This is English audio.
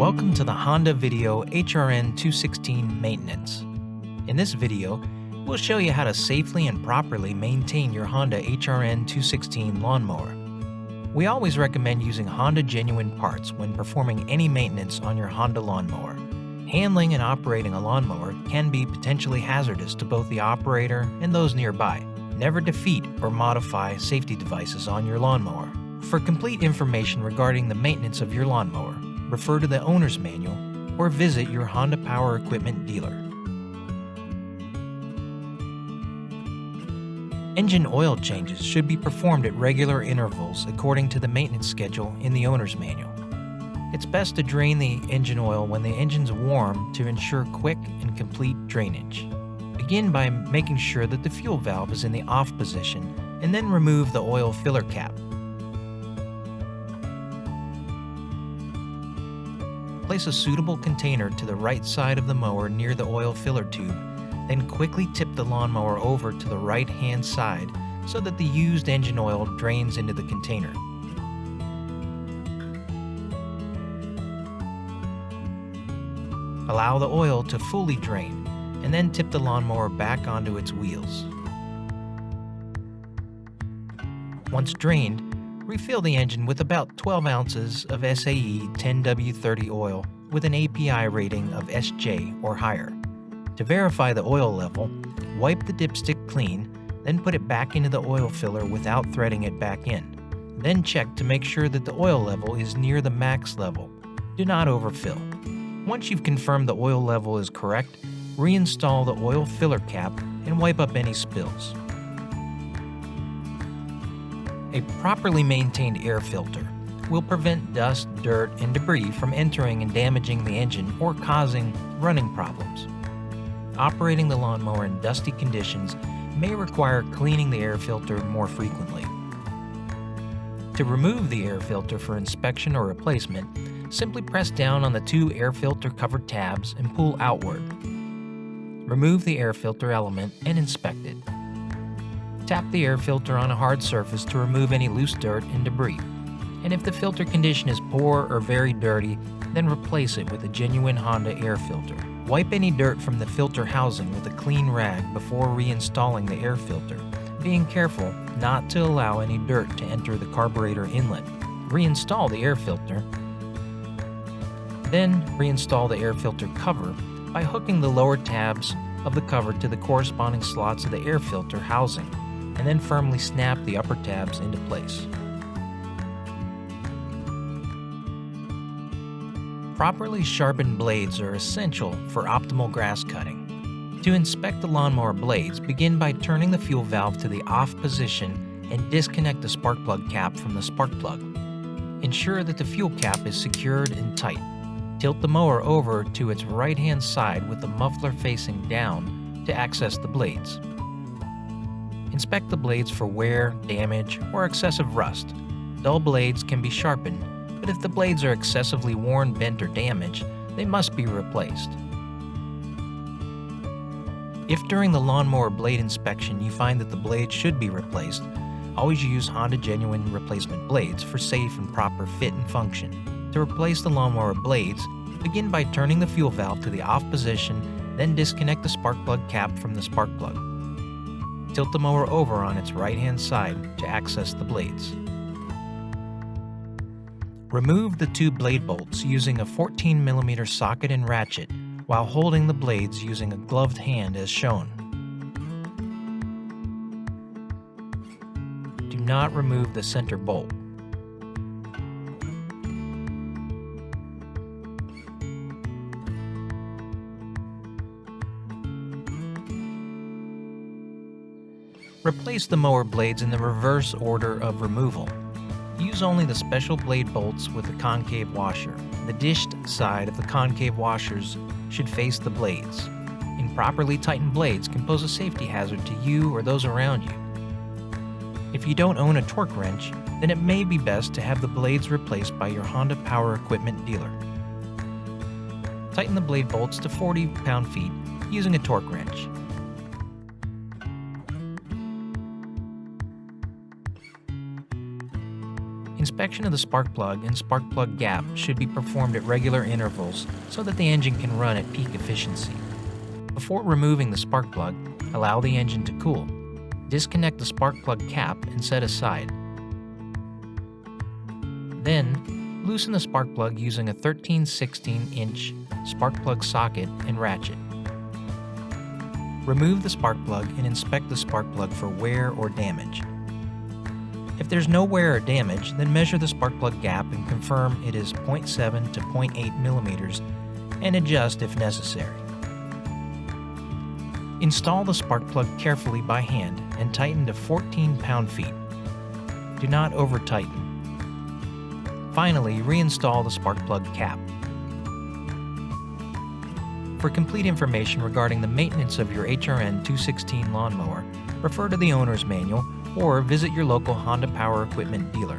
Welcome to the Honda Video HRN216 maintenance. In this video, we'll show you how to safely and properly maintain your Honda HRN216 lawnmower. We always recommend using Honda genuine parts when performing any maintenance on your Honda lawnmower. Handling and operating a lawnmower can be potentially hazardous to both the operator and those nearby. Never defeat or modify safety devices on your lawnmower. For complete information regarding the maintenance of your lawnmower, refer to the owner's manual or visit your Honda Power Equipment dealer. Engine oil changes should be performed at regular intervals according to the maintenance schedule in the owner's manual. It's best to drain the engine oil when the engine's warm to ensure quick and complete drainage. Begin by making sure that the fuel valve is in the off position and then remove the oil filler cap. Place a suitable container to the right side of the mower near the oil filler tube, then quickly tip the lawnmower over to the right-hand side so that the used engine oil drains into the container. Allow the oil to fully drain, and then tip the lawnmower back onto its wheels. Once drained, refill the engine with about 12 ounces of SAE 10W30 oil with an API rating of SJ or higher. To verify the oil level, wipe the dipstick clean, then put it back into the oil filler without threading it back in. Then check to make sure that the oil level is near the max level. Do not overfill. Once you've confirmed the oil level is correct, reinstall the oil filler cap and wipe up any spills. A properly maintained air filter will prevent dust, dirt, and debris from entering and damaging the engine or causing running problems. Operating the lawnmower in dusty conditions may require cleaning the air filter more frequently. To remove the air filter for inspection or replacement, simply press down on the two air filter cover tabs and pull outward. Remove the air filter element and inspect it. Tap the air filter on a hard surface to remove any loose dirt and debris. And if the filter condition is poor or very dirty, then replace it with a genuine Honda air filter. Wipe any dirt from the filter housing with a clean rag before reinstalling the air filter, being careful not to allow any dirt to enter the carburetor inlet. Reinstall the air filter. Then reinstall the air filter cover by hooking the lower tabs of the cover to the corresponding slots of the air filter housing, and then firmly snap the upper tabs into place. Properly sharpened blades are essential for optimal grass cutting. To inspect the lawnmower blades, begin by turning the fuel valve to the off position and disconnect the spark plug cap from the spark plug. Ensure that the fuel cap is secured and tight. Tilt the mower over to its right-hand side with the muffler facing down to access the blades. Inspect the blades for wear, damage, or excessive rust. Dull blades can be sharpened, but if the blades are excessively worn, bent, or damaged, they must be replaced. If during the lawnmower blade inspection you find that the blade should be replaced, always use Honda genuine replacement blades for safe and proper fit and function. To replace the lawnmower blades, begin by turning the fuel valve to the off position, then disconnect the spark plug cap from the spark plug. Tilt the mower over on its right-hand side to access the blades. Remove the two blade bolts using a 14mm socket and ratchet while holding the blades using a gloved hand as shown. Do not remove the center bolt. Replace the mower blades in the reverse order of removal. Use only the special blade bolts with the concave washer. The dished side of the concave washers should face the blades. Improperly tightened blades can pose a safety hazard to you or those around you. If you don't own a torque wrench, then it may be best to have the blades replaced by your Honda Power Equipment dealer. Tighten the blade bolts to 40 pound-feet using a torque wrench. Inspection of the spark plug and spark plug gap should be performed at regular intervals so that the engine can run at peak efficiency. Before removing the spark plug, allow the engine to cool. Disconnect the spark plug cap and set aside. Then, loosen the spark plug using a 13/16" spark plug socket and ratchet. Remove the spark plug and inspect the spark plug for wear or damage. If there's no wear or damage, then measure the spark plug gap and confirm it is 0.7 to 0.8 millimeters and adjust if necessary. Install the spark plug carefully by hand and tighten to 14 pound-feet. Do not over-tighten. Finally, reinstall the spark plug cap. For complete information regarding the maintenance of your HRN216 lawnmower, refer to the owner's manual or visit your local Honda Power Equipment dealer.